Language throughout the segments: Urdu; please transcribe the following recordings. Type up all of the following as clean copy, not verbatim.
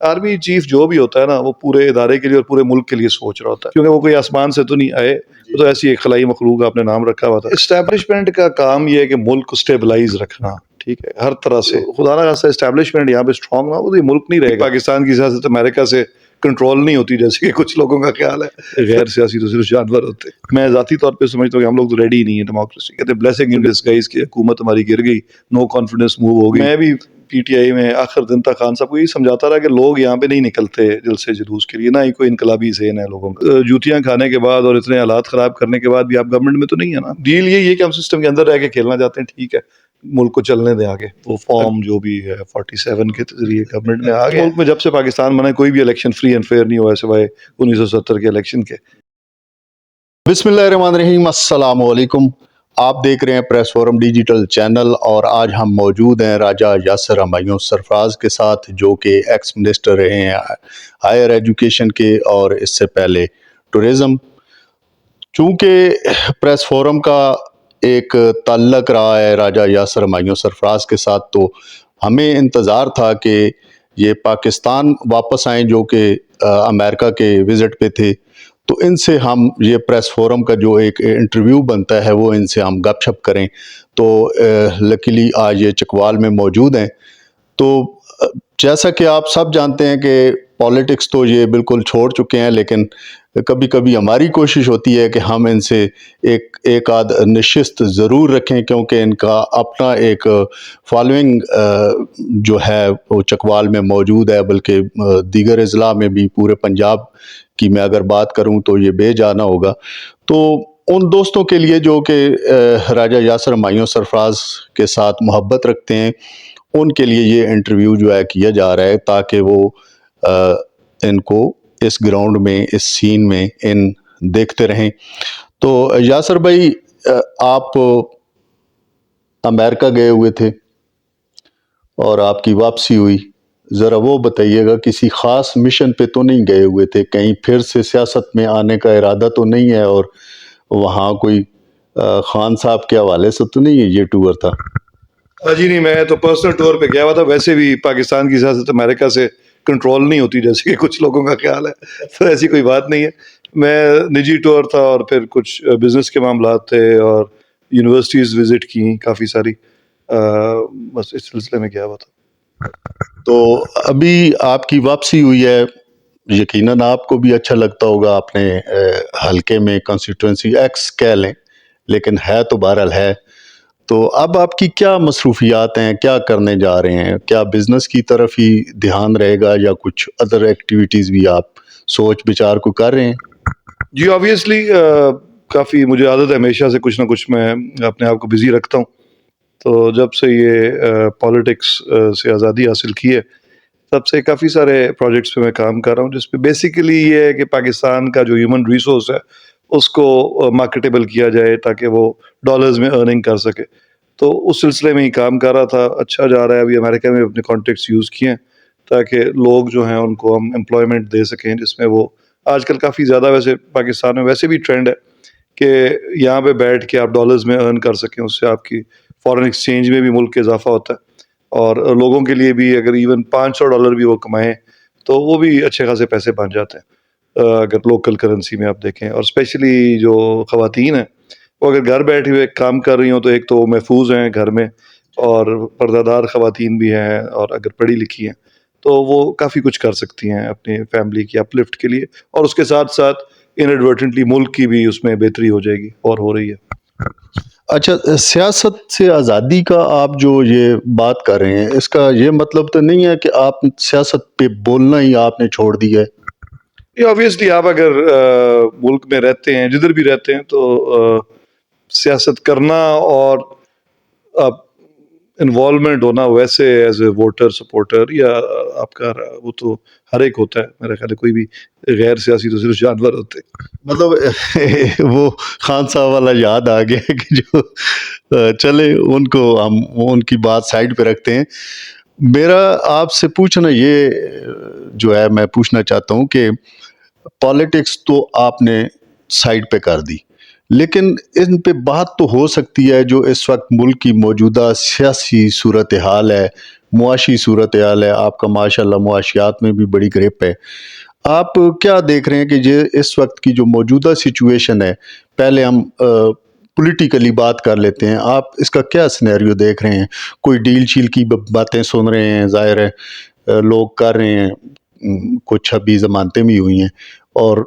آرمی چیف جو بھی ہوتا ہے نا وہ پورے ادارے کے لیے اور پورے ملک کے لیے سوچ رہا ہوتا ہے، کیونکہ وہ کوئی آسمان سے تو نہیں آئے، وہ تو ایسی ایک خلائی مخلوق آپ نے نام رکھا ہوا تھا۔ اسٹیبلشمنٹ کا کام یہ ہے کہ ملک کو اسٹیبلائز رکھنا، ٹھیک ہے، ہر طرح سے خدا نہ خاصہ اسٹیبلشمنٹ یہاں پہ اسٹرانگ نہ ہو تو یہ ملک نہیں رہے گا۔ پاکستان کی سیاست امریکہ سے کنٹرول نہیں ہوتی جیسے کہ کچھ لوگوں کا خیال ہے، غیر سیاسی تو صرف جانور ہوتے۔ میں ذاتی طور پہ سمجھتا ہوں کہ ہم لوگ تو ریڈی ہی نہیں ہیں ڈیموکریسی، کہتے ہیں بلیسنگ ان ڈسگائز کہ حکومت ہماری گر گئی، نو کانفیڈنس موو ہو گئی۔ میں بھی پی ٹی آئی میں آخر دن تک خان صاحب کو یہی سمجھاتا رہا کہ لوگ یہاں پہ نہیں نکلتے جلسے جلوس کے لیے، نہ ہی کوئی انقلابی ذہن ہے لوگوں کا۔ جوتیاں کھانے کے بعد اور اتنے حالات خراب کرنے کے بعد بھی آپ گورنمنٹ میں تو نہیں ہے نا۔ ڈیل یہی ہے کہ ہم سسٹم کے اندر رہ کے کھیلنا چاہتے ہیں، ٹھیک ہے، ملک کو چلنے دیں آگے۔ وہ فارم جو بھی ہے 47 کے ذریعے گورنمنٹ میں آ گیا۔ ملک میں جب سے پاکستان بنا کوئی بھی الیکشن فری اینڈ فیئر نہیں ہوا ہے سوائے 1970 کے الیکشن کے۔ بسم اللہ الرحمن الرحیم، السلام علیکم۔ آپ دیکھ رہے ہیں پریس فورم ڈیجیٹل چینل، اور آج ہم موجود ہیں راجہ یاسر ہمایوں سرفراز کے ساتھ، جو کہ ایکس منسٹر رہے ہیں ہائر ایجوکیشن کے اور اس سے پہلے ٹورزم۔ چونکہ پریس فورم کا ایک تعلق رہا ہے راجہ یاسر ہمایوں سرفراز کے ساتھ، تو ہمیں انتظار تھا کہ یہ پاکستان واپس آئیں، جو کہ امریکہ کے وزٹ پہ تھے، تو ان سے ہم یہ پریس فورم کا جو ایک انٹرویو بنتا ہے وہ ان سے ہم گپ شپ کریں۔ تو لکیلی آج یہ چکوال میں موجود ہیں۔ تو جیسا کہ آپ سب جانتے ہیں کہ پالیٹکس تو یہ بالکل چھوڑ چکے ہیں، لیکن کبھی کبھی ہماری کوشش ہوتی ہے کہ ہم ان سے ایک آدھ نشست ضرور رکھیں، کیونکہ ان کا اپنا ایک فالوئنگ جو ہے وہ چکوال میں موجود ہے، بلکہ دیگر اضلاع میں بھی، پورے پنجاب کی میں اگر بات کروں تو یہ بے جانا ہوگا۔ تو ان دوستوں کے لیے جو کہ راجہ یاسر ہمایوں سرفراز کے ساتھ محبت رکھتے ہیں، ان کے لیے یہ انٹرویو جو ہے کیا جا رہا ہے، تاکہ وہ ان کو اس گراؤنڈ میں، اس سین میں ان دیکھتے رہیں۔ تو یاسر بھائی، آپ امریکہ گئے ہوئے تھے اور آپ کی واپسی ہوئی، ذرا وہ بتائیے گا، کسی خاص مشن پہ تو نہیں گئے ہوئے تھے؟ کہیں پھر سے سیاست میں آنے کا ارادہ تو نہیں ہے، اور وہاں کوئی خان صاحب کے حوالے سے تو نہیں ہے یہ ٹور تھا؟ جی نہیں، میں تو پرسنل ٹور پہ گیا ہوا تھا۔ ویسے بھی پاکستان کی سیاست امریکہ سے کنٹرول نہیں ہوتی جیسے کہ کچھ لوگوں کا خیال ہے، تو ایسی کوئی بات نہیں ہے۔ میں نجی ٹور تھا، اور پھر کچھ بزنس کے معاملات تھے، اور یونیورسٹیز وزٹ کی کافی ساری، بس اس سلسلے میں گیا ہوا تھا۔ تو ابھی آپ کی واپسی ہوئی ہے، یقیناً آپ کو بھی اچھا لگتا ہوگا اپنے حلقے میں، کنسٹیٹوئنسی ایکس کہہ لیں، لیکن ہے تو بہرحال ہے۔ تو اب آپ کی کیا مصروفیات ہیں؟ کیا کرنے جا رہے ہیں؟ کیا بزنس کی طرف ہی دھیان رہے گا، یا کچھ ادر ایکٹیویٹیز بھی آپ سوچ بچار کو کر رہے ہیں؟ جی آبویسلی کافی مجھے عادت ہے ہمیشہ سے کچھ نہ کچھ میں اپنے آپ کو بزی رکھتا ہوں۔ تو جب سے یہ پالیٹکس سے آزادی حاصل کی ہے، تب سے کافی سارے پروجیکٹس پہ میں کام کر رہا ہوں، جس پہ بیسیکلی یہ ہے کہ پاکستان کا جو ہیومن ریسورس ہے اس کو مارکیٹیبل کیا جائے، تاکہ وہ ڈالرز میں ارننگ کر سکے۔ تو اس سلسلے میں ہی کام کر رہا تھا، اچھا جا رہا ہے۔ ابھی امریکہ میں اپنے کانٹیکٹس یوز کیے ہیں تاکہ لوگ جو ہیں ان کو ہم امپلائمنٹ دے سکیں، جس میں وہ آج کل کافی زیادہ، ویسے پاکستان میں ویسے بھی ٹرینڈ ہے کہ یہاں پہ بیٹھ کے آپ ڈالرز میں ارن کر سکیں، اس سے آپ کی فارن ایکسچینج میں بھی ملک کا اضافہ ہوتا ہے، اور لوگوں کے لیے بھی اگر ایون $500 بھی وہ کمائیں تو وہ بھی اچھے خاصے پیسے بن جاتے ہیں اگر لوکل کرنسی میں آپ دیکھیں۔ اور اسپیشلی جو خواتین ہیں وہ اگر گھر بیٹھے ہوئے کام کر رہی ہوں تو ایک تو وہ محفوظ ہیں گھر میں، اور پردہ دار خواتین بھی ہیں، اور اگر پڑھی لکھی ہیں تو وہ کافی کچھ کر سکتی ہیں اپنی فیملی کی اپ لفٹ کے لیے، اور اس کے ساتھ ساتھ انیڈورٹنٹلی ملک کی بھی اس میں بہتری ہو جائے گی، اور ہو رہی ہے۔ اچھا، سیاست سے آزادی کا آپ جو یہ بات کر رہے ہیں، اس کا یہ مطلب تو نہیں ہے کہ آپ سیاست پہ بولنا ہی آپ نے چھوڑ دیا ہے؟ یہ آبویسلی آپ اگر ملک میں رہتے ہیں، جدھر بھی رہتے ہیں، تو سیاست کرنا اور آپ انوالومنٹ ہونا ویسے ایز اے ووٹر سپورٹر، یا آپ کا وہ تو ہر ایک ہوتا ہے میرا خیال ہے، کوئی بھی غیر سیاسی تو صرف جانور ہوتے ہیں۔ مطلب وہ خان صاحب والا یاد آ گیا کہ جو چلے ان کو ہم ان کی بات سائڈ پہ رکھتے ہیں۔ میرا آپ سے پوچھنا یہ جو ہے، میں پوچھنا چاہتا ہوں کہ پالیٹکس تو آپ نے سائڈ پہ کر دی، لیکن ان پہ بات تو ہو سکتی ہے جو اس وقت ملک کی موجودہ سیاسی صورتحال ہے، معاشی صورتحال ہے آپ کا، ماشاءاللہ معاشیات میں بھی بڑی گرپ ہے. آپ کیا دیکھ رہے ہیں کہ یہ اس وقت کی جو موجودہ سچویشن ہے، پہلے ہم پولیٹیکلی بات کر لیتے ہیں، آپ اس کا کیا سینیریو دیکھ رہے ہیں؟ کوئی ڈیل شیل کی باتیں سن رہے ہیں، ظاہر ہے لوگ کر رہے ہیں، کچھ ابھی ضمانتیں بھی ہوئی ہیں، اور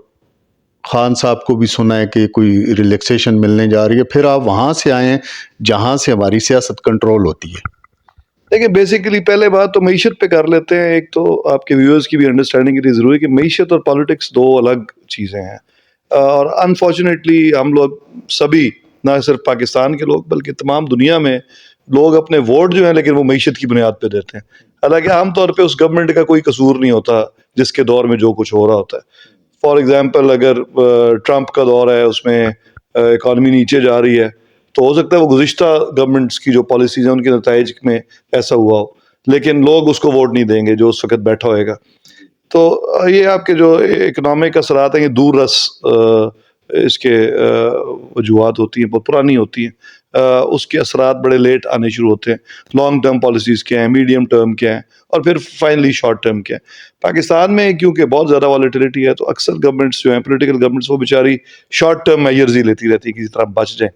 خان صاحب کو بھی سنا ہے کہ کوئی ریلیکسیشن ملنے جا رہی ہے. پھر آپ وہاں سے آئے ہیں جہاں سے ہماری سیاست کنٹرول ہوتی ہے. دیکھیں بیسیکلی پہلے بات تو معیشت پہ کر لیتے ہیں. ایک تو آپ کے ویورز کی بھی انڈرسٹینڈنگ کے لیے ضروری ہے کہ معیشت اور پالیٹکس دو الگ چیزیں ہیں، اور انفارچونیٹلی ہم لوگ سبھی، نہ صرف پاکستان کے لوگ بلکہ تمام دنیا میں لوگ اپنے ووٹ جو ہیں لیکن وہ معیشت کی بنیاد پہ دیتے ہیں. حالانکہ عام طور پہ اس گورنمنٹ کا کوئی قصور نہیں ہوتا جس کے دور میں جو کچھ ہو رہا ہوتا ہے. فار ایگزامپل اگر ٹرمپ کا دور ہے، اس میں اکانومی نیچے جا رہی ہے، تو ہو سکتا ہے وہ گزشتہ گورنمنٹس کی جو پالیسیز ہیں ان کے نتائج میں ایسا ہوا ہو، لیکن لوگ اس کو ووٹ نہیں دیں گے جو اس وقت بیٹھا ہوئے گا. تو یہ آپ کے جو اکنامک اثرات ہیں یہ دور رس اس کے وجوہات ہوتی ہیں، بہت پرانی ہوتی ہیں. اس کے اثرات بڑے لیٹ آنے شروع ہوتے ہیں. لانگ ٹرم پالیسیز کیا ہیں، میڈیم ٹرم کیا ہیں، اور پھر فائنلی شارٹ ٹرم کیا ہے. پاکستان میں کیونکہ بہت زیادہ والیٹیلیٹی ہے تو اکثر گورنمنٹس جو ہیں، پولیٹیکل گورنمنٹس، وہ بیچاری شارٹ ٹرم میجرز ہی لیتی رہتی ہیں کسی طرح بچ جائیں،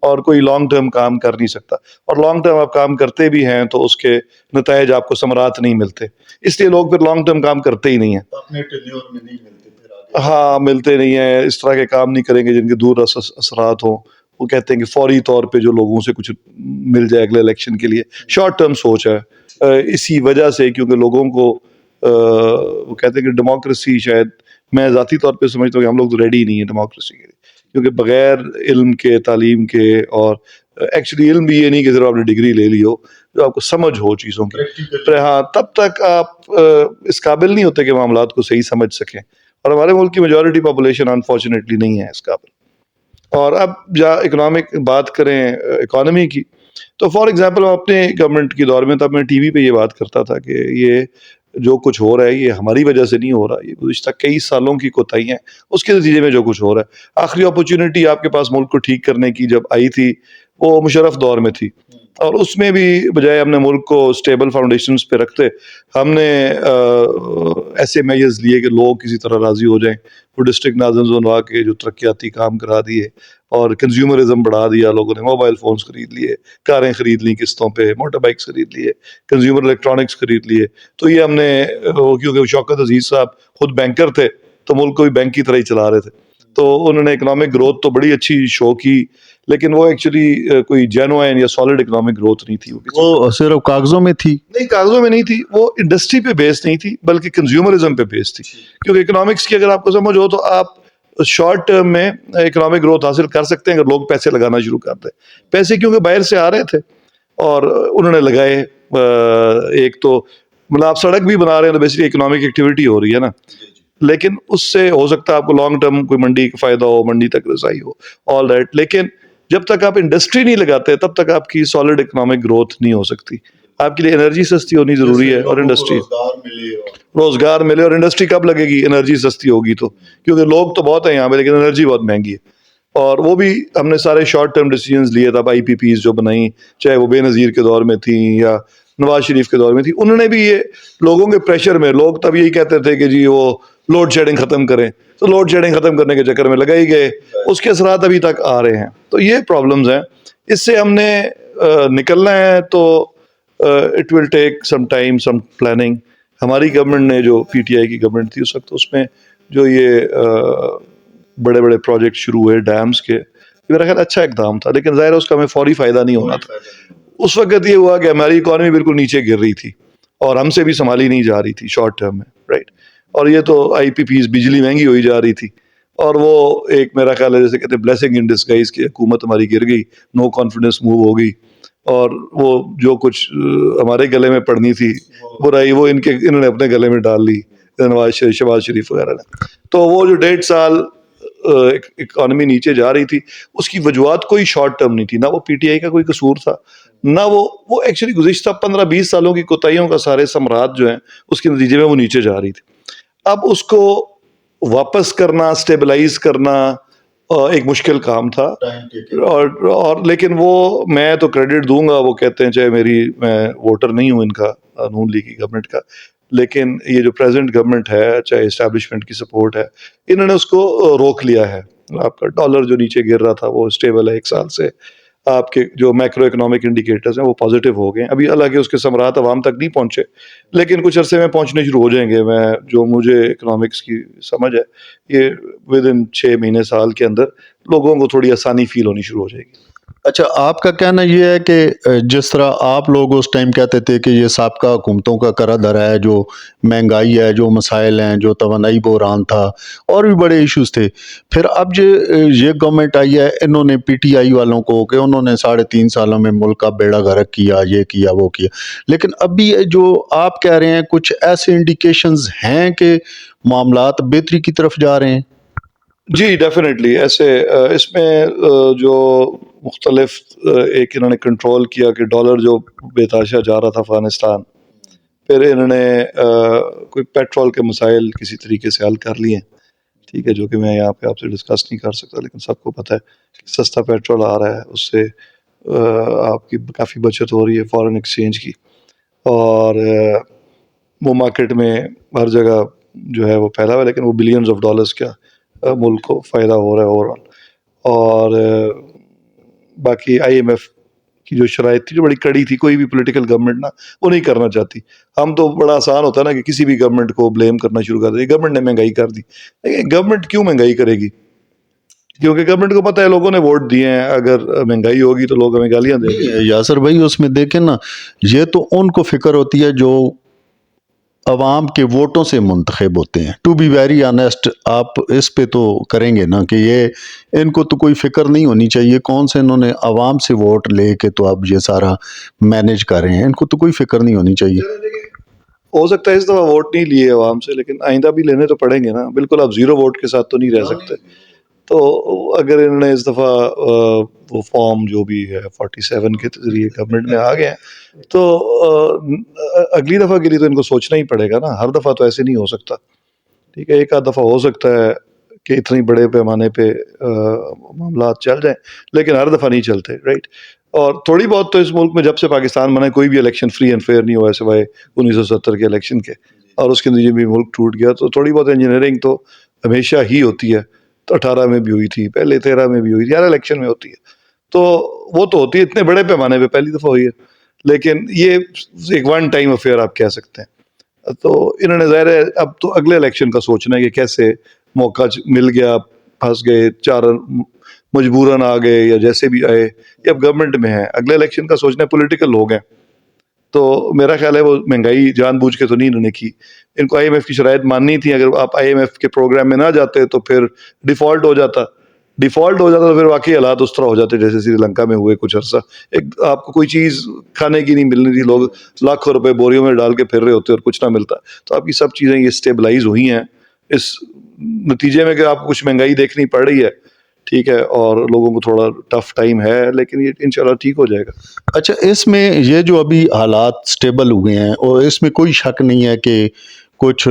اور کوئی لانگ ٹرم کام کر نہیں سکتا. اور لانگ ٹرم آپ کام کرتے بھی ہیں تو اس کے نتائج آپ کو ثمرات نہیں ملتے، اس لیے لوگ پھر لانگ ٹرم کام کرتے ہی نہیں ہیں. اپنے ٹینیور میں نہیں ملتے پھر آگے. ہاں ملتے نہیں ہیں، اس طرح کے کام نہیں کریں گے جن کے دور رس اثرات ہوں. وہ کہتے ہیں کہ فوری طور پہ جو لوگوں سے کچھ مل جائے اگلے الیکشن کے لیے، شارٹ ٹرم سوچ ہے. اسی وجہ سے کیونکہ لوگوں کو وہ کہتے ہیں کہ ڈیموکریسی، شاید میں ذاتی طور پہ سمجھتا ہوں کہ ہم لوگ تو ریڈی نہیں ہیں ڈیموکریسی کے لیے، کیونکہ بغیر علم کے، تعلیم کے، اور ایکچولی علم بھی یہ نہیں کہ صرف آپ نے ڈگری لے لی ہو، جو آپ کو سمجھ ہو چیزوں کی، ہاں تب تک آپ اس قابل نہیں ہوتے کہ معاملات کو صحیح سمجھ سکیں. اور ہمارے ملک کی میجورٹی پاپولیشن انفارچونیٹلی نہیں ہے اس قابل. اور اب جا اکنامک بات کریں اکانومی کی، تو فار ایگزامپل ہم اپنے گورنمنٹ کی دور میں، تب میں ٹی وی پہ یہ بات کرتا تھا کہ یہ جو کچھ ہو رہا ہے یہ ہماری وجہ سے نہیں ہو رہا، یہ گزشتہ کئی سالوں کی کوتاہی ہیں، اس کے نتیجے میں جو کچھ ہو رہا ہے. آخری اپرچونٹی آپ کے پاس ملک کو ٹھیک کرنے کی جب آئی تھی وہ مشرف دور میں تھی، اور اس میں بھی بجائے ہم نے ملک کو اسٹیبل فاؤنڈیشنز پہ رکھتے، ہم نے ایسے میجرز لیے کہ لوگ کسی طرح راضی ہو جائیں. وہ ڈسٹرکٹ ناظم بنوا کے جو ترقیاتی کام کرا دیے، اور کنزیومرزم بڑھا دیا. لوگوں نے موبائل فونز خرید لیے، کاریں خرید لیں قسطوں پہ، موٹر بائکس خرید لیے، کنزیومر الیکٹرانکس خرید لیے. تو یہ ہم نے کیونکہ شوکت عزیز صاحب خود بینکر تھے تو ملک کو بھی بینک کی طرح ہی چلا رہے تھے، تو انہوں نے اکنامک گروتھ تو بڑی اچھی شو کی، لیکن وہ ایکچولی کوئی جینوائن یا سالڈ اکنامک گروتھ نہیں تھی. وہ صرف کاغذوں میں تھی، نہیں، کاغذوں میں نہیں تھی، وہ انڈسٹری پہ بیس نہیں تھی بلکہ کنزیومرزم پہ بیس تھی. کیونکہ اکنامکس کی اگر آپ کو سمجھ ہو تو آپ شارٹ ٹرم میں اکنامک گروتھ حاصل کر سکتے ہیں اگر لوگ پیسے لگانا شروع کر دیں. پیسے کیونکہ باہر سے آ رہے تھے اور انہوں نے لگائے. ایک تو مطلب آپ سڑک بھی بنا رہے ہیں تو بیسیکلی اکنامک ایکٹیویٹی ہو رہی ہے نا، لیکن اس سے ہو سکتا ہے آپ کو لانگ ٹرم کوئی منڈی کا فائدہ ہو، منڈی تک رسائی ہو، آل رائٹ. لیکن جب تک آپ انڈسٹری نہیں لگاتے تب تک آپ کی سالڈ اکنامک گروتھ نہیں ہو سکتی. آپ کے لیے انرجی سستی ہونی ضروری ہے، اور انڈسٹری روزگار ملے. اور انڈسٹری کب لگے گی؟ انرجی سستی ہوگی تو، کیونکہ لوگ تو بہت ہیں یہاں پہ لیکن انرجی بہت مہنگی ہے. اور وہ بھی ہم نے سارے شارٹ ٹرم ڈیسیجنز لیے تھا. آئی پی پیز جو بنائیں، چاہے وہ بے نظیر کے دور میں تھیں یا نواز شریف کے دور میں تھی، انہوں نے بھی یہ لوگوں کے پریشر میں، لوگ تب یہی کہتے تھے کہ جی وہ لوڈ شیڈنگ ختم کریں، تو لوڈ شیڈنگ ختم کرنے کے چکر میں لگائی گئے، اس کے اثرات ابھی تک آ رہے ہیں. تو یہ پرابلمز ہیں، اس سے ہم نے نکلنا ہے تو it will take some time, some planning. ہماری گورنمنٹ نے، جو پی ٹی آئی کی گورنمنٹ تھی اس وقت، اس میں جو یہ بڑے بڑے پروجیکٹ شروع ہوئے ڈیمز کے، میرا خیال اچھا اقدام تھا، لیکن ظاہر ہے اس کا ہمیں فوری فائدہ نہیں ہونا تھا. اس وقت یہ ہوا کہ ہماری اکانومی بالکل نیچے گر رہی تھی اور ہم سے بھی سنبھالی نہیں جا رہی تھی شارٹ ٹرم میں، رائٹ. اور یہ تو آئی پی پیز، بجلی مہنگی ہوئی جا رہی تھی، اور وہ ایک میرا خیال ہے جیسے کہتے ہیں بلیسنگ ان ڈسگائز کی حکومت ہماری گر گئی، نو کانفیڈنس موو ہو گئی، اور وہ جو کچھ ہمارے گلے میں پڑنی تھی برائی، وہ انہوں نے اپنے گلے میں ڈال لی، شہباز شریف وغیرہ نے. تو وہ جو 1.5 سال اکانومی نیچے جا رہی تھی، اس کی وجوہات کوئی شارٹ ٹرم نہیں تھی، نہ وہ پی ٹی آئی کا کوئی قصور تھا، نہ وہ ایکچولی گزشتہ 15-20 سالوں کی کوتاہیوں کا سارے ثمرات جو ہیں اس کے نتیجے میں وہ نیچے جا رہی تھی. اب اس کو واپس کرنا، اسٹیبلائز کرنا ایک مشکل کام تھا، اور لیکن وہ میں تو کریڈٹ دوں گا، وہ کہتے ہیں چاہے میں ووٹر نہیں ہوں ان کا، نون لیگ کی گورنمنٹ کا، لیکن یہ جو پریزنٹ گورنمنٹ ہے، چاہے اسٹیبلشمنٹ کی سپورٹ ہے، انہوں نے اس کو روک لیا ہے. آپ کا ڈالر جو نیچے گر رہا تھا وہ اسٹیبل ہے 1 سال سے. آپ کے جو میکرو اکنامک انڈیکیٹرز ہیں وہ پازیٹیو ہو گئے ہیں. ابھی حالانکہ اس کے ثمرات عوام تک نہیں پہنچے، لیکن کچھ عرصے میں پہنچنے شروع ہو جائیں گے. جو مجھے اکنامکس کی سمجھ ہے، یہ ودن 6 مہینے سال کے اندر لوگوں کو تھوڑی آسانی فیل ہونی شروع ہو جائے گی. اچھا، آپ کا کہنا یہ ہے کہ جس طرح آپ لوگ اس ٹائم کہتے تھے کہ یہ سابقہ حکومتوں کا کرا دھرا ہے، جو مہنگائی ہے، جو مسائل ہیں، جو توانائی بحران تھا، اور بھی بڑے ایشوز تھے، پھر اب جو یہ گورنمنٹ آئی ہے، انہوں نے پی ٹی آئی والوں کو کہ انہوں نے 3.5 سالوں میں ملک کا بیڑا غرق کیا، یہ کیا وہ کیا، لیکن ابھی جو آپ کہہ رہے ہیں کچھ ایسے انڈیکیشنز ہیں کہ معاملات بہتری کی طرف جا رہے ہیں؟ جی ڈیفینیٹلی ایسے اس میں جو مختلف ایک انہوں نے کنٹرول کیا کہ ڈالر جو بے تحاشا جا رہا تھا افغانستان، پھر انہوں نے کوئی پیٹرول کے مسائل کسی طریقے سے حل کر لیے، ٹھیک ہے، جو کہ میں یہاں پہ آپ سے ڈسکس نہیں کر سکتا، لیکن سب کو پتہ ہے کہ سستا پیٹرول آ رہا ہے، اس سے آپ کی کافی بچت ہو رہی ہے فارن ایکسچینج کی، اور وہ مارکیٹ میں ہر جگہ جو ہے وہ پھیلا ہوا ہے، لیکن وہ بلینز آف ڈالرز کا ملک کو فائدہ ہو رہا ہے اوور آل. اور باقی آئی ایم ایف کی جو شرائط تھی جو بڑی کڑی تھی، کوئی بھی پولیٹیکل گورنمنٹ نا وہ نہیں کرنا چاہتی. ہم تو بڑا آسان ہوتا ہے نا کہ کسی بھی گورنمنٹ کو بلیم کرنا شروع کر دیں، گورنمنٹ نے مہنگائی کر دی. لیکن گورنمنٹ کیوں مہنگائی کرے گی؟ کیونکہ گورنمنٹ کو پتہ ہے لوگوں نے ووٹ دیے ہیں، اگر مہنگائی ہوگی تو لوگ ہمیں گالیاں دیں گے. یاسر بھائی، اس میں دیکھیں نا، یہ تو ان کو فکر ہوتی ہے جو عوام کے ووٹوں سے منتخب ہوتے ہیں. ٹو بی ویری آنیسٹ، آپ اس پہ تو کریں گے نا کہ یہ ان کو تو کوئی فکر نہیں ہونی چاہیے کون سے انہوں نے عوام سے ووٹ لے کے تو اب یہ سارا مینیج کر رہے ہیں، ان کو تو کوئی فکر نہیں ہونی چاہیے. ہو سکتا ہے اس دفعہ ووٹ نہیں لیے عوام سے، لیکن آئندہ بھی لینے تو پڑیں گے نا. بالکل آپ زیرو ووٹ کے ساتھ تو نہیں رہ سکتے. تو اگر انہوں نے اس دفعہ وہ فارم جو بھی ہے 47 کے ذریعے گورنمنٹ میں آ گئے ہیں، تو اگلی دفعہ کے لیے تو ان کو سوچنا ہی پڑے گا نا. ہر دفعہ تو ایسے نہیں ہو سکتا، ٹھیک ہے. ایک آدھ دفعہ ہو سکتا ہے کہ اتنی بڑے پیمانے پہ معاملات چل جائیں، لیکن ہر دفعہ نہیں چلتے، رائٹ. اور تھوڑی بہت تو اس ملک میں جب سے پاکستان بنا کوئی بھی الیکشن فری اینڈ فیئر نہیں ہوا ہے سوائے 1970 کے الیکشن کے، اور اس کے نتیجے بھی ملک ٹوٹ گیا. تو تھوڑی بہت انجینئرنگ تو ہمیشہ ہی ہوتی ہے. تو 18 میں بھی ہوئی تھی، پہلے 13 میں بھی ہوئی تھی، ہر الیکشن میں ہوتی ہے. تو وہ تو ہوتی ہے، اتنے بڑے پیمانے پہ پہلی دفعہ ہوئی ہے، لیکن یہ ایک ون ٹائم افیئر آپ کہہ سکتے ہیں. تو انہوں نے ظاہر ہے اب تو اگلے الیکشن کا سوچنا ہے کہ کیسے موقع مل گیا، پھنس گئے، چار مجبوراً آ گئے یا جیسے بھی آئے، یہ اب گورنمنٹ میں ہے. اگلے الیکشن کا سوچنا ہے، پولیٹیکل لوگ ہیں. تو میرا خیال ہے وہ مہنگائی جان بوجھ کے تو نہیں انہوں نے کی. ان کو آئی ایم ایف کی شرائط ماننی تھی. اگر آپ آئی ایم ایف کے پروگرام میں نہ جاتے تو پھر ڈیفالٹ ہو جاتا تو پھر واقعی حالات اس طرح ہو جاتے جیسے سری لنکا میں ہوئے کچھ عرصہ. آپ کو کوئی چیز کھانے کی نہیں ملنی تھی، لوگ لاکھوں روپے بوریوں میں ڈال کے پھر رہے ہوتے اور کچھ نہ ملتا. تو آپ کی سب چیزیں یہ اسٹیبلائز ہوئی ہیں اس نتیجے میں کہ آپ کو کچھ مہنگائی دیکھنی پڑ رہی ہے، ٹھیک ہے، اور لوگوں کو تھوڑا ٹف ٹائم ہے، لیکن یہ انشاءاللہ ٹھیک ہو جائے گا. اچھا، اس میں یہ جو ابھی حالات سٹیبل ہوئے ہیں، اور اس میں کوئی شک نہیں ہے کہ کچھ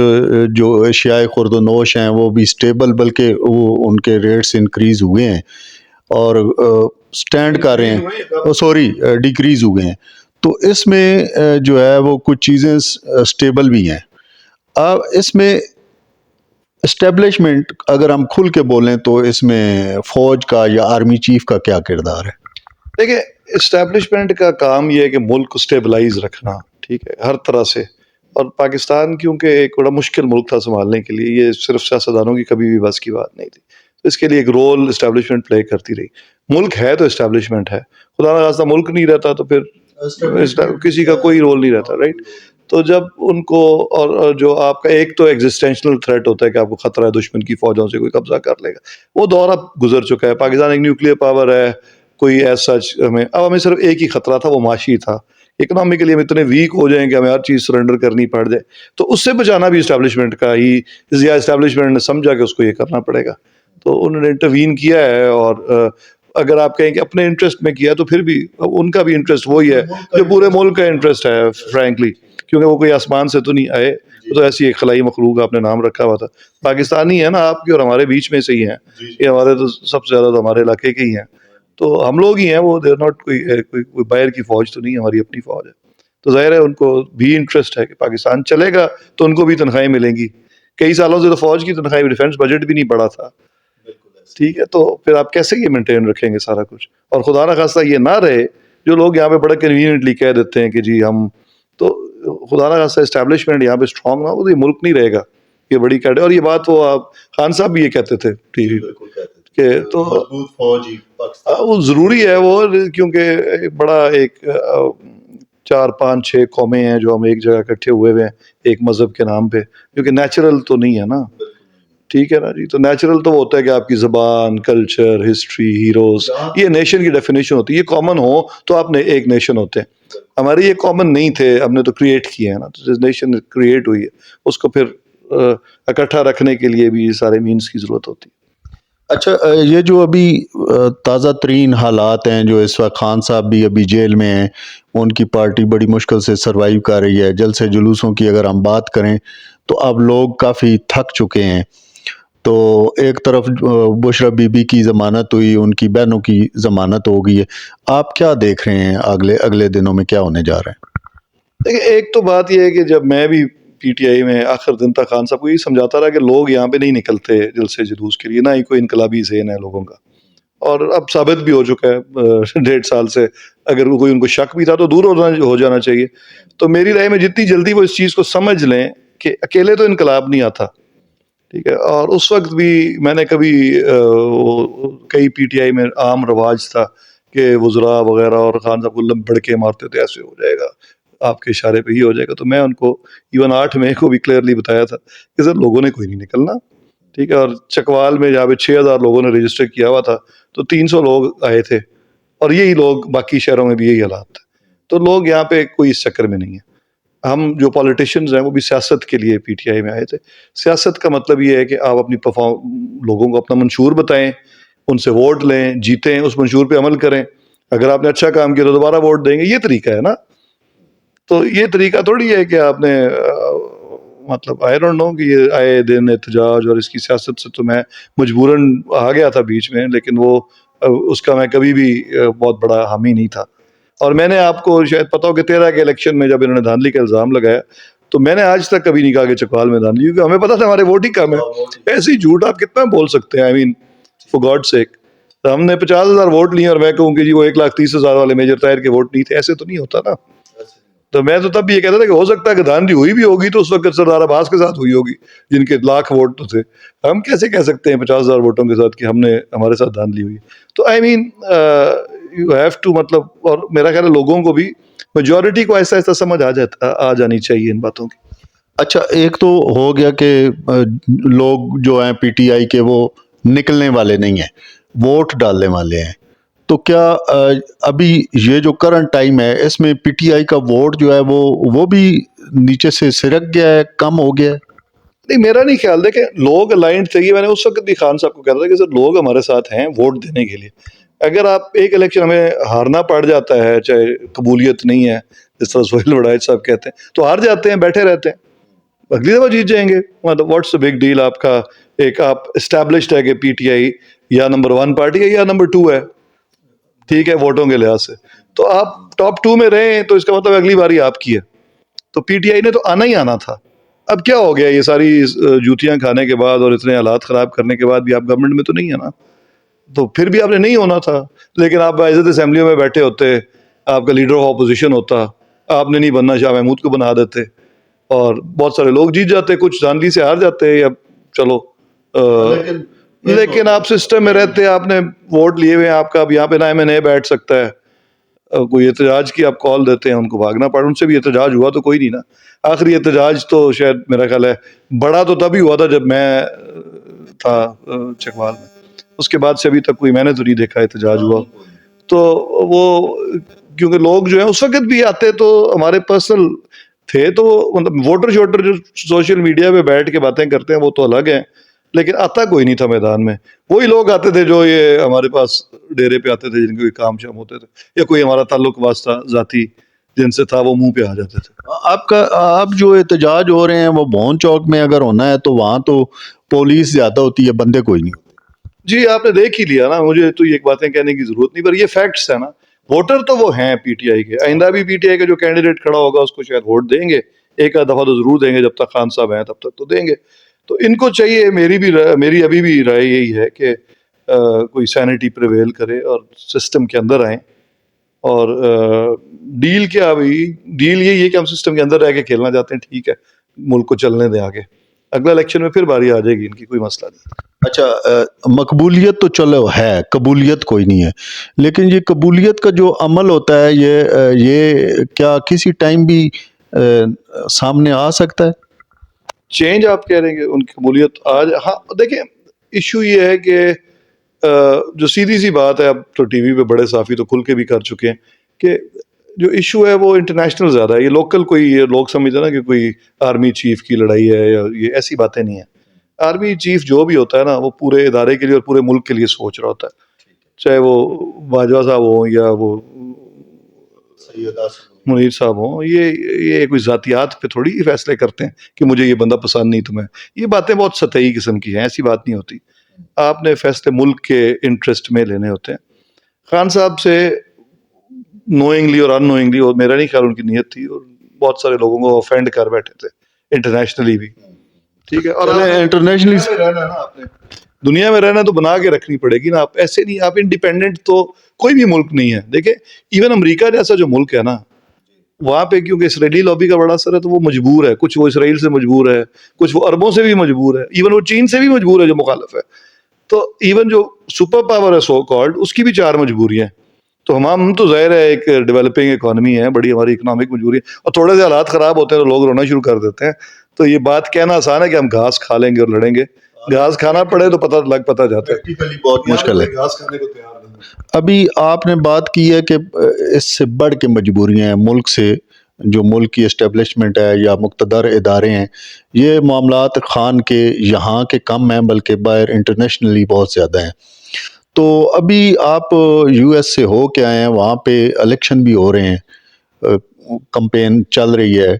جو اشیاء خورد و نوش ہیں وہ بھی سٹیبل، بلکہ وہ ان کے ریٹس انکریز ہوئے ہیں اور سٹینڈ کر رہے ہیں، ڈیکریز ہوئے ہیں. تو اس میں جو ہے وہ کچھ چیزیں سٹیبل بھی ہیں. اب اس میں اسٹیبلشمنٹ اگر ہم کھل کے بولیں تو اس میں فوج کا یا آرمی چیف کا کیا کردار ہے؟ دیکھیں، اسٹیبلشمنٹ کا کام یہ ہے کہ ملک کو اسٹیبلائز رکھنا، ٹھیک ہے، ہر طرح سے. اور پاکستان کیونکہ ایک بڑا مشکل ملک تھا سنبھالنے کے لیے، یہ صرف سیاستدانوں کی کبھی بھی بس کی بات نہیں تھی. تو اس کے لیے ایک رول اسٹیبلشمنٹ پلے کرتی رہی. ملک ہے تو اسٹیبلشمنٹ ہے، خدا نہ خواستہ ملک نہیں رہتا تو پھر کسی کا کوئی رول نہیں رہتا، رائٹ. تو جب ان کو، اور جو آپ کا ایک تو ایگزسٹینشنل تھریٹ ہوتا ہے کہ آپ کو خطرہ ہے دشمن کی فوجوں سے کوئی قبضہ کر لے گا، وہ دور اب گزر چکا ہے. پاکستان ایک نیوکلیئر پاور ہے، کوئی ایسا ہمیں صرف ایک ہی خطرہ تھا، وہ معاشی تھا. اکنامکلی ہم اتنے ویک ہو جائیں کہ ہمیں ہر چیز سرنڈر کرنی پڑ جائے، تو اس سے بچانا بھی اسٹیبلشمنٹ کا ہی، یا اسٹیبلشمنٹ نے سمجھا کہ اس کو یہ کرنا پڑے گا. تو انہوں نے انٹروین کیا ہے، اور اگر آپ کہیں کہ اپنے انٹرسٹ میں کیا تو پھر بھی ان کا بھی انٹرسٹ وہی ہے جو پورے ملک کا انٹرسٹ ہے فرینکلی، کیونکہ وہ کوئی آسمان سے تو نہیں آئے، وہ تو ایسی ایک خلائی مخلوق آپ نے نام رکھا ہوا تھا. پاکستانی ہے نا آپ کی اور ہمارے بیچ میں سے ہی ہیں، یہ ہمارے تو سب سے زیادہ تو ہمارے علاقے کے ہی ہیں، تو ہم لوگ ہی ہیں، وہ دیر ناٹ کوئی باہر کی فوج تو نہیں ہے، ہماری اپنی فوج ہے. تو ظاہر ہے ان کو بھی انٹرسٹ ہے کہ پاکستان چلے گا تو ان کو بھی تنخواہیں ملیں گی. کئی سالوں سے تو فوج کی تنخواہیں، ڈیفینس بجٹ بھی نہیں بڑھا تھا، ٹھیک ہے، تو پھر آپ کیسے یہ مینٹین رکھیں گے سارا کچھ؟ اور خدا نہ خواستہ یہ نہ رہے جو لوگ یہاں پہ بڑا کنوینئنٹلی کہہ دیتے ہیں کہ جی ہم تو، خدا نہ خواستہ اسٹیبلشمنٹ یہاں پہ اسٹرانگ نہ ہو تو یہ ملک نہیں رہے گا. یہ بڑی کیٹ، اور یہ بات وہ آپ خان صاحب بھی یہ کہتے تھے ٹی وی پہ کہ تو وہ ضروری ہے وہ، کیونکہ بڑا ایک 4 5 6 قومیں ہیں جو ہم ایک جگہ اکٹھے ہوئے ہوئے ہیں ایک مذہب کے نام پہ، کیونکہ نیچرل تو نہیں ہے نا، ٹھیک ہے نا جی. تو نیچرل تو وہ ہوتا ہے کہ آپ کی زبان، کلچر، ہسٹری، ہیروز، یہ نیشن کی ڈیفینیشن ہوتی ہے. یہ کامن ہو تو آپ نے ایک نیشن ہوتے ہیں. ہمارے یہ کامن نہیں تھے، ہم نے تو کریٹ کیے ہیں نا، تو نیشن کریٹ ہوئی ہے، اس کو پھر اکٹھا رکھنے کے لیے بھی یہ سارے مینس کی ضرورت ہوتی ہے. اچھا، یہ جو ابھی تازہ ترین حالات ہیں، جو اس وقت خان صاحب بھی ابھی جیل میں ہیں، ان کی پارٹی بڑی مشکل سے سروائیو کر رہی ہے. جلسے جلوسوں کی اگر ہم بات کریں تو اب لوگ کافی تھک چکے ہیں. تو ایک طرف بشرا بی بی کی ضمانت ہوئی، ان کی بہنوں کی ضمانت ہو گئی ہے. آپ کیا دیکھ رہے ہیں اگلے دنوں میں کیا ہونے جا رہا ہے؟ دیکھیں، ایک تو بات یہ ہے کہ جب میں بھی پی ٹی آئی میں آخر دن تک خان صاحب کو یہ سمجھاتا رہا کہ لوگ یہاں پہ نہیں نکلتے جلسے جلوس کے لیے، نہ ہی کوئی انقلابی ذہن ہے لوگوں کا، اور اب ثابت بھی ہو چکا ہے 1.5 سال سے. اگر کوئی ان کو شک بھی تھا تو دور ہو جانا چاہیے. تو میری رائے میں جتنی جلدی وہ اس چیز کو سمجھ لیں کہ اکیلے تو انقلاب نہیں آتا، ٹھیک ہے. اور اس وقت بھی میں نے کبھی کئی پی ٹی آئی میں عام رواج تھا کہ وزراء وغیرہ اور خان صاحب کو لمبڑ کے مارتے تھے، ایسے ہو جائے گا آپ کے اشارے پہ ہی ہو جائے گا. تو میں ان کو ایون 8 مئی کو بھی کلیئرلی بتایا تھا کہ سر لوگوں نے کوئی نہیں نکلنا، ٹھیک ہے. اور چکوال میں جہاں پہ 6,000 لوگوں نے رجسٹر کیا ہوا تھا تو 300 لوگ آئے تھے، اور یہی لوگ باقی شہروں میں بھی یہی حالات تھے. تو لوگ یہاں پہ کوئی اس چکر میں نہیں ہے. ہم جو پالیٹیشینز ہیں وہ بھی سیاست کے لیے پی ٹی آئی میں آئے تھے. سیاست کا مطلب یہ ہے کہ آپ اپنی لوگوں کو اپنا منشور بتائیں، ان سے ووٹ لیں، جیتیں، اس منشور پہ عمل کریں. اگر آپ نے اچھا کام کیا تو دوبارہ ووٹ دیں گے، یہ طریقہ ہے نا. تو یہ طریقہ تھوڑی ہے کہ آپ نے مطلب آئی ڈونٹ نو کہ یہ آئے دن احتجاج اور اس کی سیاست سے تو میں مجبوراً آ گیا تھا بیچ میں، لیکن وہ اس کا میں کبھی بھی بہت بڑا حامی نہیں تھا. اور میں نے آپ کو شاید پتا ہو کہ 13 کے الیکشن میں جب انہوں نے دھاندلی کا الزام لگایا تو میں نے آج تک کبھی نہیں کہا کہ چکوال میں دھاندلی، کیونکہ ہمیں پتا تھا ہمارے ووٹ ہی کم ہے. ایسے ہی جھوٹ آپ کتنا بول سکتے ہیں؟ آئی مین فور گاڈ سیک. ہم نے 50,000 ووٹ لیے اور میں کہوں کہ جی وہ 1,30,000 والے میجر طاہر کے ووٹ نہیں تھے، ایسے تو نہیں ہوتا نا. تو میں تو تب بھی یہ کہتا تھا کہ ہو سکتا ہے کہ دھاندلی ہوئی بھی ہوگی تو اس وقت سردار عباس کے ساتھ ہوئی ہوگی جن کے لاکھ ووٹ تو تھے. ہم کیسے کہہ سکتے ہیں 50,000 ووٹوں کے ساتھ کہ ہمارے ساتھ دھاندلی ہوئی؟ تو آئی مین یو ہیو ٹو مطلب، اور میرا خیال ہے لوگوں کو بھی، میجورٹی کو ایسا ایسا سمجھ آ جانی چاہیے ان باتوں کی. اچھا، ایک تو ہو گیا کہ لوگ جو ہیں پی ٹی آئی کے وہ نکلنے والے نہیں ہیں، ووٹ ڈالنے والے ہیں. تو کیا ابھی یہ جو کرنٹ ٹائم ہے اس میں پی ٹی آئی کا ووٹ جو ہے وہ بھی نیچے سے سرک گیا ہے، کم ہو گیا ہے؟ نہیں، میرا نہیں خیال. دیکھیں لوگ الائنڈ تھے، یہ میں نے اس وقت بھی خان صاحب کو کہتا تھا کہ سر لوگ ہمارے ساتھ ہیں ووٹ دینے کے لیے. اگر آپ ایک الیکشن ہمیں ہارنا پڑ جاتا ہے، چاہے قبولیت نہیں ہے جس طرح سہیل وڑائچ صاحب کہتے ہیں، تو ہار جاتے ہیں، بیٹھے رہتے ہیں، اگلی دفعہ جیت جائیں گے. مطلب واٹس اے بگ ڈیل؟ آپ کا ایک آپ اسٹیبلشڈ ہے کہ پی ٹی آئی یا نمبر 1 پارٹی ہے یا نمبر 2 ہے، ٹھیک ہے، ووٹوں کے لحاظ سے. تو آپ ٹاپ 2 میں رہیں تو اس کا مطلب اگلی باری آپ کی ہے. تو پی ٹی آئی نے تو آنا ہی آنا تھا. اب کیا ہو گیا یہ ساری جوتیاں کھانے کے بعد اور اتنے حالات خراب کرنے کے بعد بھی آپ گورنمنٹ میں تو نہیں ہے نا، تو پھر بھی آپ نے نہیں ہونا تھا. لیکن آپ باعزت اسمبلیوں میں بیٹھے ہوتے، آپ کا لیڈر آف اپوزیشن ہوتا، آپ نے نہیں بننا، شاہ محمود کو بنا دیتے اور بہت سارے لوگ جیت جاتے، کچھ دھاندلی سے ہار جاتے. یا چلو لیکن آپ سسٹم میں رہتے، آپ نے ووٹ لیے ہوئے ہیں آپ کا. اب یہاں پہ نہ ایم این اے بیٹھ سکتا ہے، کوئی احتجاج کی آپ کال دیتے ہیں ان کو بھاگنا پڑا. ان سے بھی احتجاج ہوا تو کوئی نہیں نا. آخری احتجاج تو شاید میرا خیال ہے بڑا تو تب ہی ہوا تھا جب میں تھا چکوال میں، اس کے بعد سے ابھی تک کوئی میں نے تو نہیں دیکھا احتجاج ہوا. تو وہ کیونکہ لوگ جو ہیں اس وقت بھی آتے تو ہمارے پرسنل تھے، تو مطلب ووٹر شوٹر جو سوشل میڈیا پہ بیٹھ کے باتیں کرتے ہیں وہ تو الگ ہیں. لیکن آتا کوئی نہیں تھا میدان میں. وہی لوگ آتے تھے جو یہ ہمارے پاس ڈیرے پہ آتے تھے، جن کے کوئی کام شام ہوتے تھے یا کوئی ہمارا تعلق واسطہ ذاتی جن سے تھا، وہ منہ پہ آ جاتے تھے. آپ جو احتجاج ہو رہے ہیں وہ بون چوک میں اگر ہونا ہے تو وہاں تو پولیس زیادہ ہوتی ہے، بندے کوئی نہیں ہوتے. جی آپ نے دیکھ ہی لیا نا، مجھے تو یہ باتیں کہنے کی ضرورت نہیں، پر یہ فیکٹس ہے نا. ووٹر تو وہ ہیں پی ٹی آئی کے، آئندہ بھی پی ٹی آئی کا جو کینڈیڈیٹ کھڑا ہوگا اس کو شاید ووٹ دیں گے، ایک آدھ دفعہ تو ضرور دیں گے، جب تک خان صاحب ہیں تب تک تو دیں گے. تو ان کو چاہیے، میری ابھی بھی رائے یہی ہے کہ کوئی سینٹی پریویل کرے اور سسٹم کے اندر آئیں. اور ڈیل کیا بھائی، ڈیل یہی ہے کہ ہم سسٹم کے اندر رہ کے کھیلنا چاہتے ہیں، ٹھیک ہے، ملک کو چلنے دیں آگے، اگلا الیکشن میں پھر باری آ جائے گی ان کی، کوئی مسئلہ نہیں. اچھا، مقبولیت تو چلو ہے، قبولیت کوئی نہیں ہے، لیکن یہ قبولیت کا جو عمل ہوتا ہے یہ کیا کسی ٹائم بھی سامنے آ سکتا ہے؟ چینج آپ کہہ رہے ہیں کہ ان کی قبولیت آج، ہاں دیکھیں ایشو یہ ہے کہ جو سیدھی سی بات ہے، اب تو ٹی وی پہ بڑے صحافی تو کھل کے بھی کر چکے ہیں کہ جو ایشو ہے وہ انٹرنیشنل زیادہ ہے. یہ لوکل کوئی، یہ لوگ سمجھتے نا کہ کوئی آرمی چیف کی لڑائی ہے یا یہ ایسی باتیں نہیں ہیں. آرمی چیف جو بھی ہوتا ہے نا، وہ پورے ادارے کے لیے اور پورے ملک کے لیے سوچ رہا ہوتا ہے، چاہے وہ باجوہ صاحب ہوں یا وہ منیر صاحب ہوں. یہ کوئی ذاتیات پہ تھوڑی یہ فیصلے کرتے ہیں کہ مجھے یہ بندہ پسند نہیں تمہیں. یہ باتیں بہت سطحی قسم کی ہیں، ایسی بات نہیں ہوتی. آپ نے فیصلے ملک کے انٹرسٹ میں لینے ہوتے ہیں. خان صاحب سے نوئنگلی اور ان نوئنگلی، اور میرا نہیں خیال ان کی نیت تھی، اور بہت سارے لوگوں کو افینڈ کر بیٹھے تھے انٹرنیشنلی بھی. ٹھیک ہے، اور انٹرنیشنلی دنیا میں رہنا تو بنا کے رکھنی پڑے گی نا. آپ ایسے نہیں، آپ انڈیپینڈنٹ تو کوئی بھی ملک نہیں ہے. دیکھیں ایون امریکہ جیسا جو ملک ہے نا، وہاں پہ کیونکہ اسرائیلی لابی کا بڑا اثر ہے تو وہ مجبور ہے، کچھ وہ اسرائیل سے مجبور ہے، کچھ وہ عربوں سے بھی مجبور ہے، ایون وہ چین سے بھی مجبور ہے جو مخالف ہے. تو ایون جو سپر پاور ہے سو کالڈ، اس کی بھی 4 مجبوریاں ہیں. تو ہم تو ظاہر ہے ایک ڈیولپنگ اکانومی ہے، بڑی ہماری اکنامک مجبوری ہے، اور تھوڑے سے حالات خراب ہوتے ہیں تو لوگ رونا شروع کر دیتے ہیں. تو یہ بات کہنا آسان ہے کہ ہم گھاس کھا لیں گے اور لڑیں گے، گھاس کھانا پڑے تو پتہ جاتا ہے. بہت مشکل ہے. گھاس کھانے کو تیار نہیں. ابھی آپ نے بات کی ہے کہ اس سے بڑھ کے مجبوریاں ہیں ملک سے، جو ملک کی اسٹیبلشمنٹ ہے یا مقتدر ادارے ہیں، یہ معاملات خان کے یہاں کے کم ہیں بلکہ باہر انٹرنیشنلی بہت زیادہ ہیں. تو ابھی آپ یو ایس سے ہو کے آئے ہیں، وہاں پہ الیکشن بھی ہو رہے ہیں، کمپین چل رہی ہے.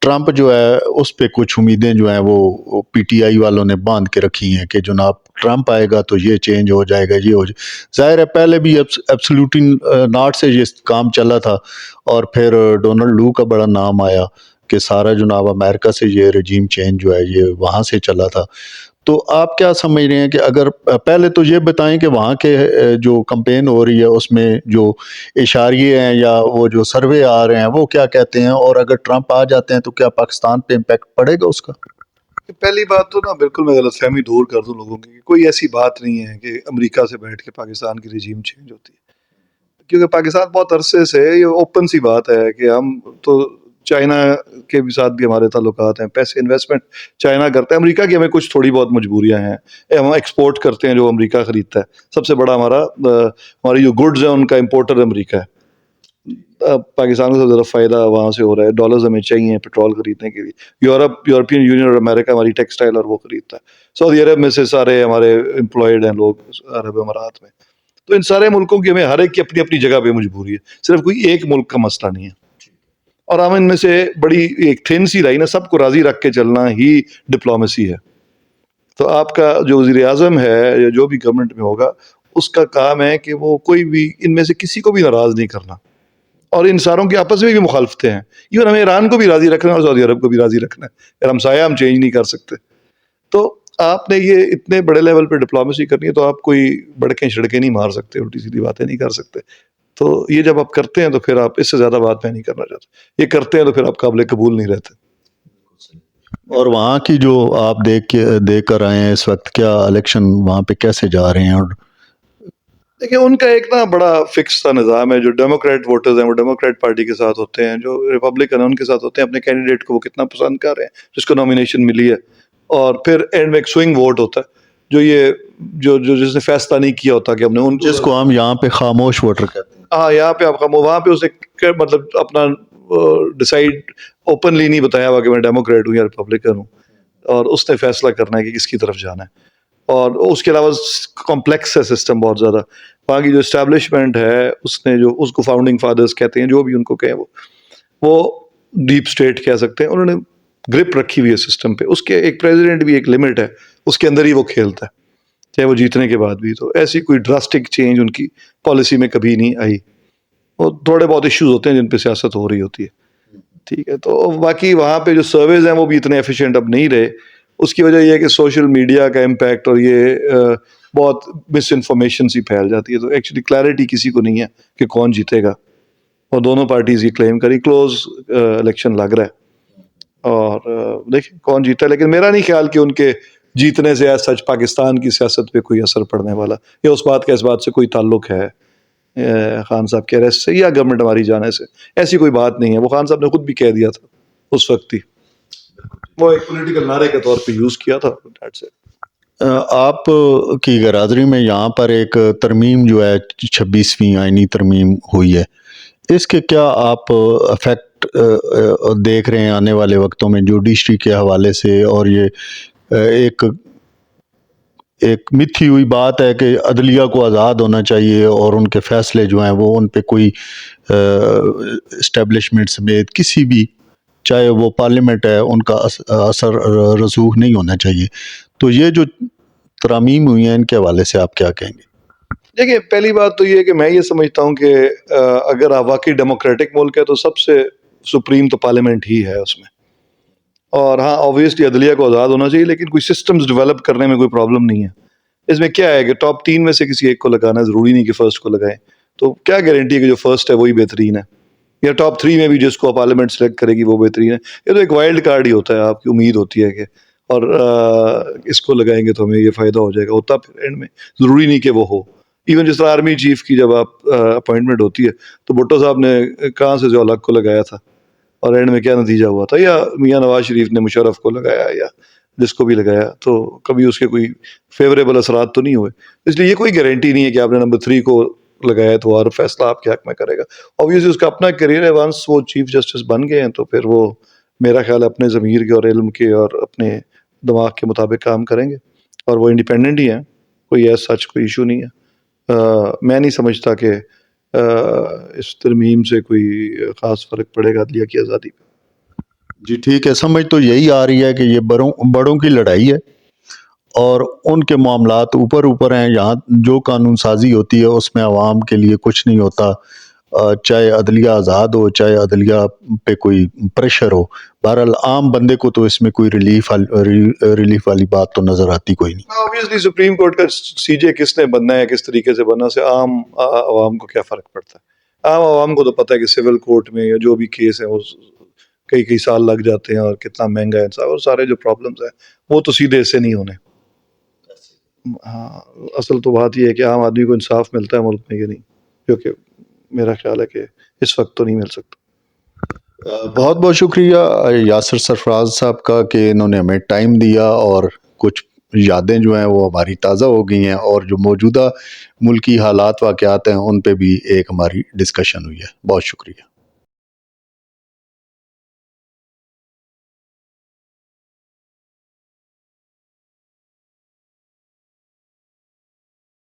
ٹرمپ جو ہے اس پہ کچھ امیدیں جو ہیں وہ پی ٹی آئی والوں نے باندھ کے رکھی ہیں کہ جناب ٹرمپ آئے گا تو یہ چینج ہو جائے گا، یہ ہو جائے. ظاہر ہے پہلے بھی ایبسلیوٹلی ناٹ سے یہ کام چلا تھا، اور پھر ڈونلڈ لو کا بڑا نام آیا کہ سارا جناب امریکہ سے یہ رجیم چینج جو ہے یہ وہاں سے چلا تھا. تو آپ کیا سمجھ رہے ہیں کہ اگر پہلے تو یہ بتائیں کہ وہاں کے جو کمپین ہو رہی ہے اس میں جو اشاریے ہیں یا وہ جو سروے آ رہے ہیں وہ کیا کہتے ہیں، اور اگر ٹرمپ آ جاتے ہیں تو کیا پاکستان پہ امپیکٹ پڑے گا اس کا؟ پہلی بات تو نا بالکل میں غلط فہمی دور کر دوں لوگوں کی، کوئی ایسی بات نہیں ہے کہ امریکہ سے بیٹھ کے پاکستان کی رجیم چینج ہوتی ہے. کیونکہ پاکستان بہت عرصے سے، یہ اوپن سی بات ہے کہ ہم تو چائنا کے بھی ساتھ بھی ہمارے تعلقات ہیں، پیسے انویسٹمنٹ چائنا کرتا ہے. امریکہ کی ہمیں کچھ تھوڑی بہت مجبوریاں ہیں، ہم ایکسپورٹ کرتے ہیں جو امریکہ خریدتا ہے. سب سے بڑا ہماری جو گڈز ہیں ان کا امپورٹر امریکہ ہے. پاکستان کو سب سے زیادہ فائدہ وہاں سے ہو رہا ہے، ڈالرز ہمیں چاہیے پیٹرول خریدنے کے لیے. یورپین یونین اور امریکہ ہماری ٹیکسٹائل اور وہ خریدتا ہے. سعودی عرب میں سے سارے ہمارے امپلائڈ ہیں لوگ عرب امارات میں. تو ان سارے ملکوں کی ہمیں ہر ایک کی اپنی اپنی جگہ پہ مجبوری ہے، صرف کوئی ایک ملک کا مسئلہ نہیں ہے. اور ہم ان میں سے بڑی ایک تھن سی لائن ہے، سب کو راضی رکھ کے چلنا ہی ڈپلومیسی ہے. تو آپ کا جو وزیر اعظم ہے یا جو بھی گورنمنٹ میں ہوگا، اس کا کام ہے کہ وہ کوئی بھی ان میں سے کسی کو بھی ناراض نہیں کرنا. اور ان ساروں کی آپس میں بھی مخالفتیں ہیں، ایون ہمیں ایران کو بھی راضی رکھنا ہے اور سعودی عرب کو بھی راضی رکھنا ہے. ہمسایہ ہم چینج نہیں کر سکتے. تو آپ نے یہ اتنے بڑے لیول پہ ڈپلومیسی کرنی ہے تو آپ کوئی بڑکیں چھڑکیں نہیں مار سکتے، الٹی سیدھی باتیں نہیں کر سکتے. تو یہ جب آپ کرتے ہیں تو پھر آپ اس سے زیادہ بات میں نہیں کرنا چاہتے. یہ کرتے ہیں تو پھر آپ قابل قبول نہیں رہتے. اور وہاں کی جو آپ دیکھ کر آئے ہیں اس وقت، کیا الیکشن وہاں پہ کیسے جا رہے ہیں؟ اور دیکھیں ان کا ایک نا بڑا فکس سا نظام ہے. جو ڈیموکریٹ ووٹرز ہیں وہ ڈیموکریٹ پارٹی کے ساتھ ہوتے ہیں، جو ریپبلکن ہیں ان کے ساتھ ہوتے ہیں. اپنے کینڈیڈیٹ کو وہ کتنا پسند کر رہے ہیں جس کو نامینیشن ملی ہے. اور پھر اینڈ میں ایک سوئنگ ووٹ ہوتا ہے جو یہ جو جس نے فیصلہ نہیں کیا ہوتا کہ ہم نے ان جس کو ہم یہاں پہ خاموش ووٹر کہتے ہیں. ہاں یہاں پہ آپ کا وہاں پہ اسے مطلب اپنا ڈیسائیڈ اوپنلی نہیں بتایا ہوا کہ میں ڈیموکریٹ ہوں یا ریپبلکن ہوں، اور اس نے فیصلہ کرنا ہے کہ کس کی طرف جانا ہے. اور اس کے علاوہ کمپلیکس ہے سسٹم بہت زیادہ. وہاں کی جو اسٹیبلشمنٹ ہے اس نے جو اس کو فاؤنڈنگ فادرز کہتے ہیں جو بھی ان کو کہیں وہ ڈیپ اسٹیٹ کہہ سکتے ہیں. انہوں نے گرپ رکھی ہوئی ہے سسٹم پہ. اس کے ایک پریزیڈنٹ بھی ایک لمٹ ہے, اس کے اندر ہی وہ کھیلتا ہے چاہے وہ جیتنے کے بعد بھی. تو ایسی کوئی ڈراسٹک چینج ان کی پالیسی میں کبھی نہیں آئی. وہ تھوڑے بہت ایشوز ہوتے ہیں جن پہ سیاست ہو رہی ہوتی ہے, ٹھیک ہے. تو باقی وہاں پہ جو سرویز ہیں وہ بھی اتنے ایفیشینٹ اب نہیں رہے. اس کی وجہ یہ ہے کہ سوشل میڈیا کا امپیکٹ اور یہ بہت مس انفارمیشن سی پھیل جاتی ہے. تو ایکچولی کلیئرٹی کسی کو نہیں ہے کہ کون جیتے گا, اور دونوں پارٹیز یہ کلیم کری کلوز الیکشن لگ رہا ہے اور دیکھیں کون جیتا ہے. لیکن میرا نہیں خیال کہ ان کے جیتنے سے ایز سچ پاکستان کی سیاست پہ کوئی اثر پڑنے والا, یا اس بات کا اس بات سے کوئی تعلق ہے خان صاحب کے اریسٹ سے یا گورنمنٹ ہماری جانے سے. ایسی کوئی بات نہیں ہے. وہ خان صاحب نے خود بھی کہہ دیا تھا اس وقت ہی, وہ ایک پولیٹیکل نعرے کے طور پہ یوز کیا تھا. آپ کی برادری میں یہاں پر ایک ترمیم جو ہے 26ویں آئینی ترمیم ہوئی ہے, اس کے کیا آپ افیکٹ دیکھ رہے ہیں آنے والے وقتوں میں جوڈیشری کے حوالے سے؟ اور یہ ایک متھی ہوئی بات ہے کہ عدلیہ کو آزاد ہونا چاہیے اور ان کے فیصلے جو ہیں وہ ان پہ کوئی اسٹیبلشمنٹ سمیت کسی بھی, چاہے وہ پارلیمنٹ ہے, ان کا اثر رسوخ نہیں ہونا چاہیے. تو یہ جو ترامیم ہوئی ہیں ان کے حوالے سے آپ کیا کہیں گے؟ دیکھیے پہلی بات تو یہ ہے کہ میں یہ سمجھتا ہوں کہ اگر آپ واقعی ڈیموکریٹک ملک ہے تو سب سے سپریم تو پارلیمنٹ ہی ہے اس میں. اور ہاں آبویسلی عدلیہ کو آزاد ہونا چاہیے, لیکن کوئی سسٹمز ڈیولپ کرنے میں کوئی پرابلم نہیں ہے. اس میں کیا ہے کہ ٹاپ 3 میں سے کسی ایک کو لگانا ضروری نہیں کہ فرسٹ کو لگائیں. تو کیا گارنٹی ہے کہ جو فرسٹ ہے وہی بہترین ہے, یا ٹاپ 3 میں بھی جس کو پارلیمنٹ سلیکٹ کرے گی وہ بہترین ہے. یہ تو ایک وائلڈ کارڈ ہی ہوتا ہے, آپ کی امید ہوتی ہے کہ اور اس کو لگائیں گے تو ہمیں یہ فائدہ ہو جائے گا. ہوتا پھر اینڈ میں ضروری نہیں کہ وہ ہو. ایون جس طرح آرمی چیف کی جب آپ اپوائنٹمنٹ ہوتی ہے تو بھٹو صاحب نے کہاں سے ضیاء الحق کو لگایا تھا, اور اینڈ میں کیا نتیجہ ہوا تھا, یا میاں نواز شریف نے مشرف کو لگایا, یا جس کو بھی لگایا, تو کبھی اس کے کوئی فیوریبل اثرات تو نہیں ہوئے. اس لیے یہ کوئی گارنٹی نہیں ہے کہ آپ نے نمبر 3 کو لگایا تو ہر فیصلہ آپ کے حق میں کرے گا. اوبیسلی اس کا اپنا کیریئر ہے. ونس وہ چیف جسٹس بن گئے ہیں تو پھر وہ میرا خیال ہے اپنے ضمیر کے اور علم کے اور اپنے دماغ کے مطابق کام کریں گے, اور وہ انڈیپینڈنٹ ہی ہیں. کوئی ایسا سچ کوئی ایشو نہیں ہے. میں نہیں سمجھتا کہ اس ترمیم سے کوئی خاص فرق پڑے گا عدلیہ کی آزادی پہ. جی ٹھیک ہے, سمجھ تو یہی آ رہی ہے کہ یہ بڑوں کی لڑائی ہے اور ان کے معاملات اوپر ہیں. یہاں جو قانون سازی ہوتی ہے اس میں عوام کے لیے کچھ نہیں ہوتا, چاہے عدلیہ آزاد ہو چاہے عدلیہ پہ کوئی پریشر ہو. بہرحال عام بندے کو تو اس میں کوئی ریلیف والی بات تو نظر آتی کوئی نہیں. obviously سپریم کورٹ کا سی جے کس نے بننا ہے, کس طریقے سے بننا, سے عام عوام کو کیا فرق پڑتا ہے. عام عوام کو تو پتہ ہے کہ سول کورٹ میں یا جو بھی کیس ہے وہ کئی سال لگ جاتے ہیں, اور کتنا مہنگا ہے, اور سارے جو پرابلمس ہیں وہ تو سیدھے اس سے نہیں ہونے. ہاں اصل تو بات یہ ہے کہ عام آدمی کو انصاف ملتا ہے ملک میں کہ نہیں, کیونکہ میرا خیال ہے کہ اس وقت تو نہیں مل سکتا. بہت بہت شکریہ یاسر سرفراز صاحب کا کہ انہوں نے ہمیں ٹائم دیا, اور کچھ یادیں جو ہیں وہ ہماری تازہ ہو گئی ہیں, اور جو موجودہ ملکی حالات واقعات ہیں ان پہ بھی ایک ہماری ڈسکشن ہوئی ہے. بہت شکریہ.